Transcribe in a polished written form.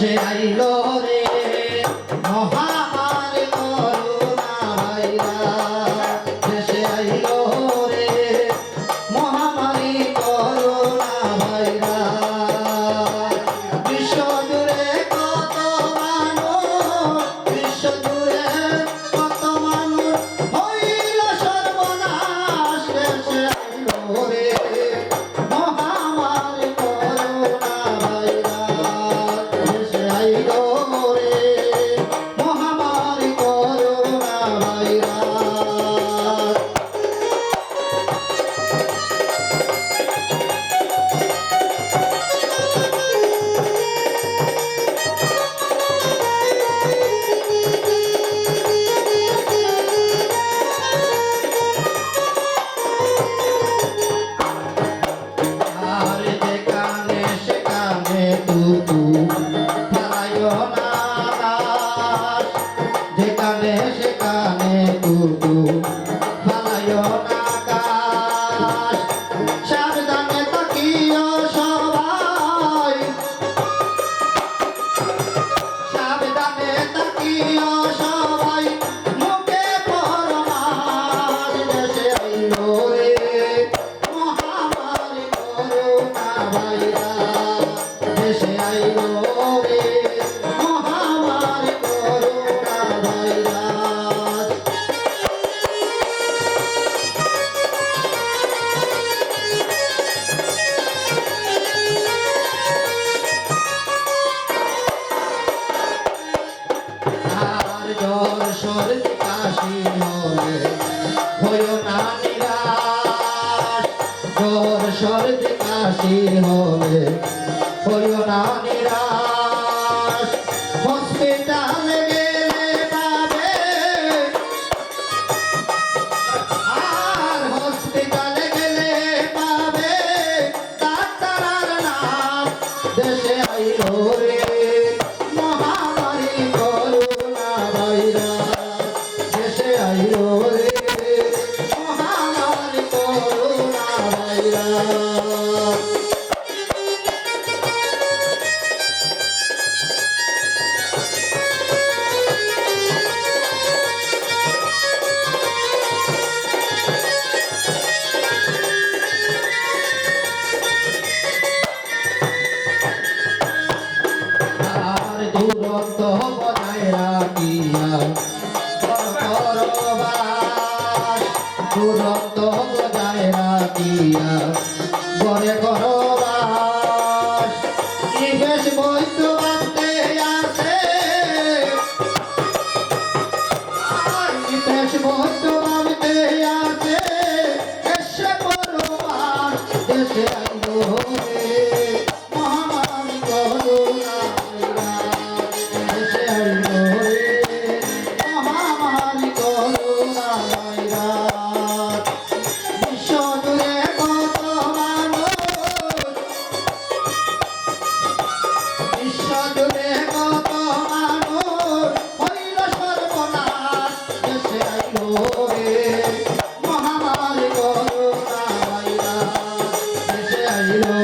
দেশে আইলো রে মহামারী করোনা ভাইরাস দেশে আইলো রে মহামারী করোনা ভাইরাস বিশ্বজুড়ে কত মানুষ বিশ্বজুড়ে কত মানুষ হইল সর্বনাশ দেশে আইলো রে মহামারী করোনা ভাইরাস দেশে আইলো রে মহামারী করোনা ভাইরাস আর যেখানে সেখানে তুতু ফালাইও না লাশ যেখানে সেখানে তুতু ফালাইও না গাছ সাবধানে থাকিও সবাই সাবধানে থাকিও সবাই মুখে পরমাস দেশে আইলো রে মহামারী করোনা ভাইরাস দেশে আইলো রে মহামারী করোনা ভাইরাস আর জ্বর সর্দি কাশি হলে হইও না নিরাশ জ্বর সর্দি কাশি হলে হইও না নিরাশ হসপিটালে গেলে পাবে আর হসপিটালে গেলে পাবে ডাক্তার আর নার্স দেশে আইলো রে মহামারী করোনা ভাইরাস দেশে আইলো রে মহামারী করোনা ভাইরাস আর দূরত্ব বজায় রাখিয়া করবাস দূরত্ব বজায় রাখিয়া ঘরে করবাস নিবেশ বৈদ্য বাঁধতে আছে আর নিবেশ বৈদ্য বাঁধতে আছে এসে পরবাস দেশে আইলো রে মহামারী করোনা ভাইরাস দেশে আইলো রে মহামারী করোনা ভাইরাস বিশ্বজুড়ে কত মানুষ বিশ্বজুড়ে কত মানুষ হইল সর্বনাশ দেশে আইলো রে মহামারী করোনা ভাইরাস দেশে আইলো